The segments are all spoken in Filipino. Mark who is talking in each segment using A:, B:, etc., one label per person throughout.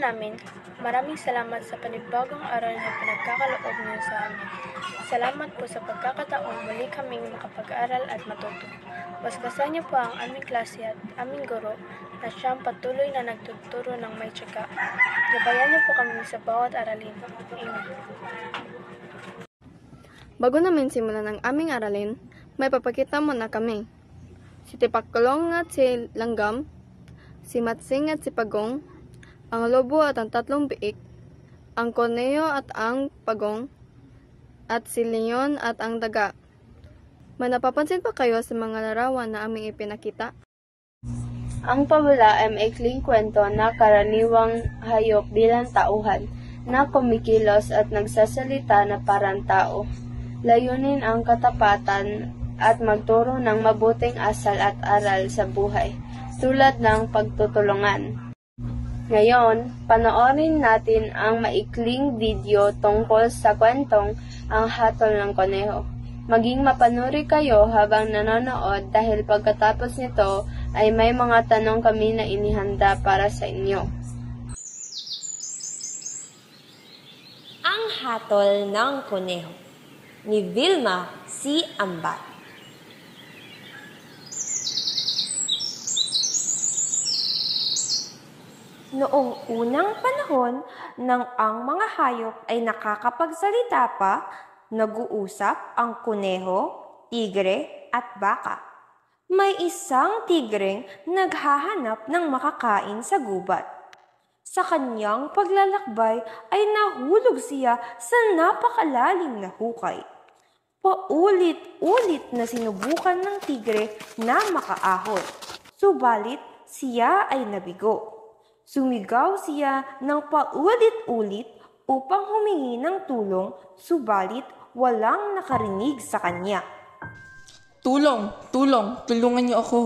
A: namin, maraming salamat sa panibagong aral na pinagkakaloob niyo sa amin. Salamat po sa pagkakataong muli kaming makapag-aral at matuto. Baskasan niyo po ang aming klase at aming guro na siyang patuloy na nagtuturo ng may tiyaga. Gabayan niyo po kami sa bawat aralin. Amen.
B: Bago namin simulan ang aming aralin, may papakita muna kami. Si Tipakulong at si Langgam, si Matsing at si Pagong, ang lobo at ang tatlong biik, ang koneyo at ang pagong, at si leon at ang daga. May napapansin pa kayo sa mga larawan na aming ipinakita?
C: Ang pabula ay maikling kwento na karaniwang hayop bilang tauhan na kumikilos at nagsasalita na parang tao. Layunin ang katapatan at magturo ng mabuting asal at aral sa buhay, tulad ng pagtutulungan. Ngayon, panoorin natin ang maikling video tungkol sa kwentong Ang Hatol ng Koneho. Maging mapanuri kayo habang nanonood dahil pagkatapos nito ay may mga tanong kami na inihanda para sa inyo.
D: Ang Hatol ng Koneho ni Vilma C. Ambat. Noong unang panahon nang ang mga hayop ay nakakapagsalita pa, nag-uusap ang kuneho, tigre at baka. May isang tigreng naghahanap ng makakain sa gubat. Sa kanyang paglalakbay ay nahulog siya sa napakalalim na hukay. Paulit-ulit na sinubukan ng tigre na makaahon, subalit siya ay nabigo. Sumigaw siya ng paulit-ulit upang humingi ng tulong, subalit walang nakarinig sa kanya.
E: Tulong! Tulong! Tulungan niyo ako!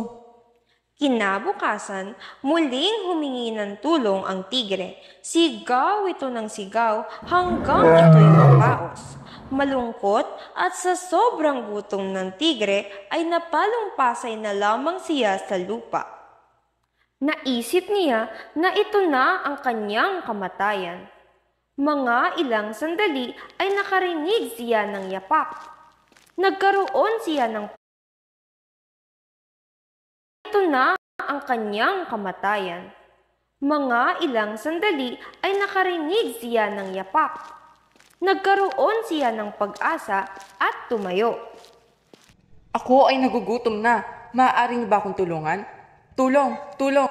D: Kinabukasan, muling humingi ng tulong ang tigre. Sigaw ito ng sigaw hanggang ito'y mapaos. Malungkot at sa sobrang gutom ng tigre ay napalumpasay na lamang siya sa lupa. Naisip niya na ito na ang kanyang kamatayan. Mga ilang sandali ay nakarinig siya ng yapak. Nagkaroon siya ng ito na ang kanyang kamatayan. Mga ilang sandali ay nakarinig siya ng yapak. Nagkaroon siya ng pag-asa at tumayo.
E: Ako ay nagugutom na. Maaari niyo ba akong tulungan? Tulong! Tulong!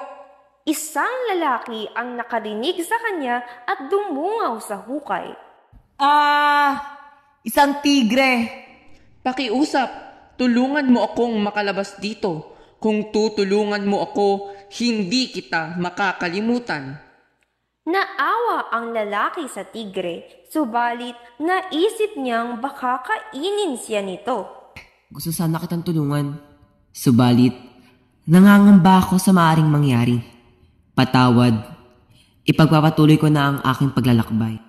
D: Isang lalaki ang nakarinig sa kanya at dumungaw sa hukay.
F: Isang tigre!
E: Pakiusap! Tulungan mo akong makalabas dito. Kung tutulungan mo ako, hindi kita makakalimutan.
D: Naawa ang lalaki sa tigre, subalit naisip niyang baka kainin siya nito.
F: Gusto sana kitang tulungan. Subalit, nangangamba ako sa maaring mangyari. Patawad, ipagpapatuloy ko na ang aking paglalakbay.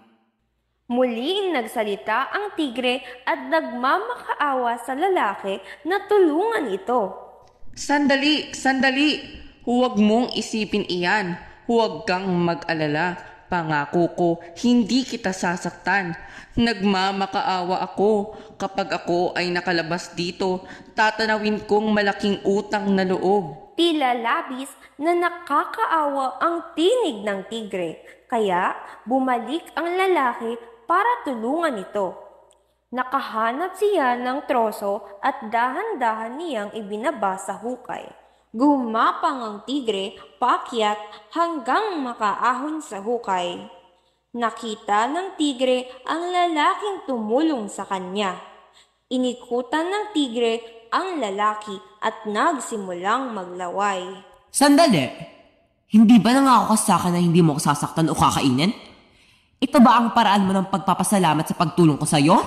D: Muling nagsalita ang tigre at nagmamakaawa sa lalaki na tulungan ito.
E: Sandali! Sandali! Huwag mong isipin iyan. Huwag kang mag-alala. Pangako ko, hindi kita sasaktan. Nagmamakaawa ako. Kapag ako ay nakalabas dito, tatanawin kong malaking utang na loob.
D: Tila labis na nakakaawa ang tinig ng tigre, kaya bumalik ang lalaki para tulungan ito. Nakahanap siya ng troso at dahan-dahan niyang ibinaba sa hukay. Gumapang ang tigre paakyat hanggang makaahon sa hukay. Nakita ng tigre ang lalaking tumulong sa kanya. Inikutan ng tigre ang lalaki at nagsimulang maglaway.
F: Sandali! Hindi ba nangako ka sa akin na hindi mo ako sasaktan o kakainin? Ito ba ang paraan mo ng pagpapasalamat sa pagtulong ko sa iyo?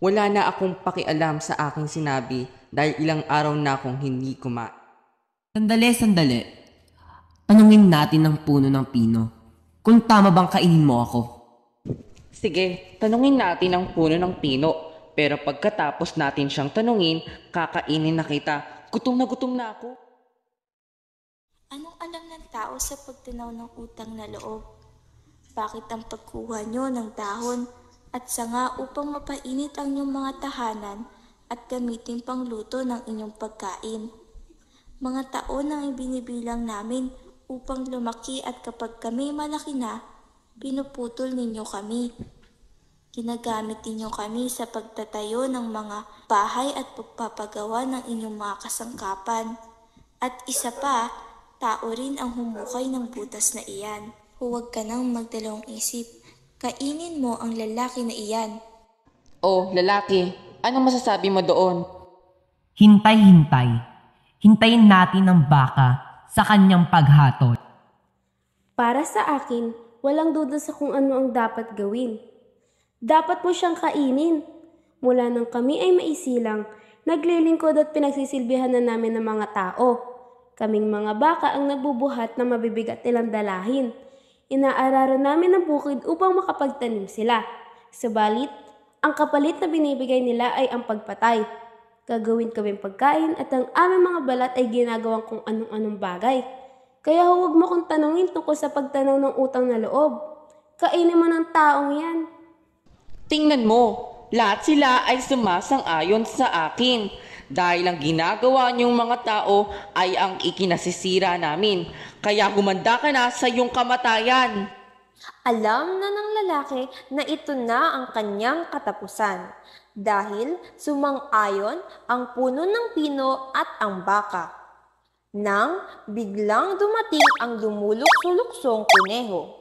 E: Wala na akong pakialam sa aking sinabi dahil ilang araw na akong hindi kumain.
F: Sandali. Tanungin natin ng puno ng pino kung tama bang kainin mo ako.
E: Sige, tanungin natin ang puno ng pino. Pero pagkatapos natin siyang tanungin, kakainin na kita. Gutom na ako.
G: Anong alam ng tao sa pagtanaw ng utang na loob? Bakit ang pagkuha nyo ng dahon at sanga upang mapainit ang inyong mga tahanan at gamitin pangluto ng inyong pagkain? Mga taon ang ibinibilang namin upang lumaki at kapag kami malaki na, pinuputol ninyo kami. Ginagamit ninyo kami sa pagtatayo ng mga bahay at pagpapagawa ng inyong mga kasangkapan. At isa pa, tao rin ang humukay ng butas na iyan. Huwag ka nang magdalawang isip. Kainin mo ang lalaki na iyan.
E: Oh, lalaki, anong masasabi mo doon?
F: Hintay. Hintayin natin ang baka sa kanyang paghatol.
H: Para sa akin, walang duda sa kung ano ang dapat gawin. Dapat mo siyang kainin. Mula nang kami ay maisilang, naglilingkod at pinagsisilbihan na namin ng mga tao. Kaming mga baka ang nabubuhat na mabibigat nilang dalahin. Inaararo namin ang bukid upang makapagtanim sila. Subalit, ang kapalit na binibigay nila ay ang pagpatay. Gagawin kaming pagkain at ang aming mga balat ay ginagawang kung anong-anong bagay. Kaya huwag mo kong tanungin tungkol sa pagtanaw ng utang na loob. Kainin mo ng taong yan.
E: Tingnan mo, lahat sila ay sumasang-ayon sa akin. Dahil ang ginagawa niyong mga tao ay ang ikinasisira namin. Kaya humanda ka na sa iyong kamatayan.
D: Alam na ng lalaki na ito na ang kanyang katapusan. Dahil sumang-ayon ang puno ng pino at ang baka. Nang biglang dumating ang dumulok-suluksong kuneho.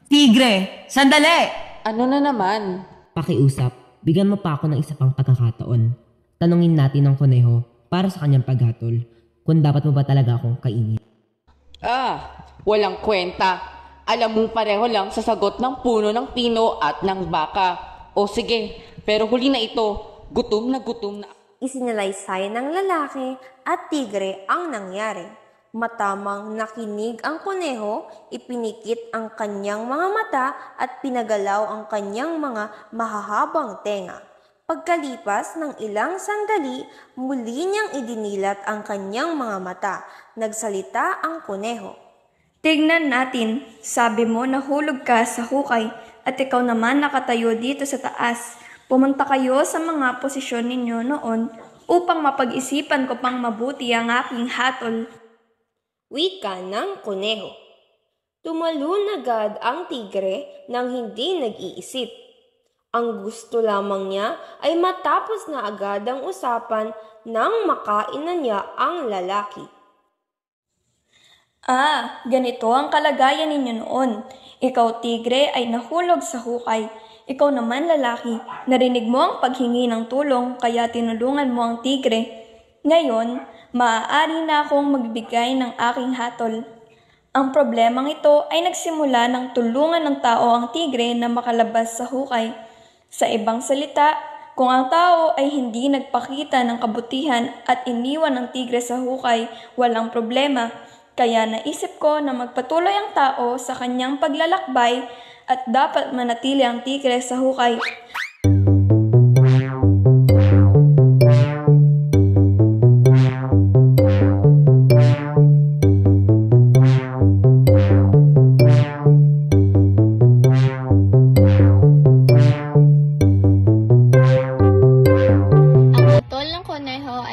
F: Tigre! Sandali!
E: Ano na naman?
F: Pakiusap, bigyan mo pa ako ng isa pang pagkakataon. Tanungin natin ang kuneho para sa kanyang paghatol kung dapat mo ba talaga akong kainin.
E: Walang kwenta. Alam mong pareho lang sa sagot ng puno ng pino at ng baka. O sige, pero huli na ito. Gutom na.
D: Isinalaysay ng lalaki at tigre ang nangyari. Matamang nakinig ang kuneho, ipinikit ang kanyang mga mata at pinagalaw ang kanyang mga mahahabang tenga. Pagkalipas ng ilang sandali, muli niyang idinilat ang kanyang mga mata. Nagsalita ang kuneho.
A: Tignan natin, sabi mo nahulog ka sa hukay at ikaw naman nakatayo dito sa taas. Pumunta kayo sa mga posisyon ninyo noon upang mapag-isipan ko pang mabuti ang aking hatol.
D: Wika ng kuneho. Tumalon agad ang tigre nang hindi nag-iisip. Ang gusto lamang niya ay matapos na agad ang usapan nang makain na niya ang lalaki.
A: Ganito ang kalagayan ninyo noon. Ikaw tigre ay nahulog sa hukay. Ikaw naman lalaki, narinig mo ang paghingi ng tulong kaya tinulungan mo ang tigre. Ngayon, maaari na akong magbigay ng aking hatol. Ang problemang ito ay nagsimula ng tulungan ng tao ang tigre na makalabas sa hukay. Sa ibang salita, kung ang tao ay hindi nagpakita ng kabutihan at iniwan ng tigre sa hukay, walang problema. Kaya naisip ko na magpatuloy ang tao sa kanyang paglalakbay at dapat manatili ang tigre sa hukay.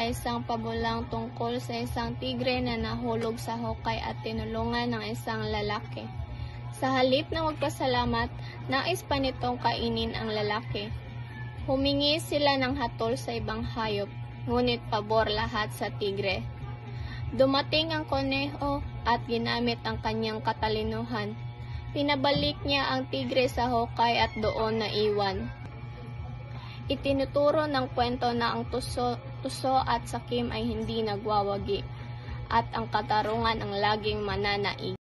B: Isang pabulang tungkol sa isang tigre na nahulog sa hukay at tinulungan ng isang lalaki. Sa halip na magpasalamat, nais pa nitong kainin ang lalaki. Humingi sila ng hatol sa ibang hayop, ngunit pabor lahat sa tigre. Dumating ang kuneho at ginamit ang kanyang katalinuhan. Pinabalik niya ang tigre sa hukay at doon naiwan. Itinuturo ng kwento na ang tuso at sakim ay hindi nagwawagi at ang katarungan ang laging mananaig.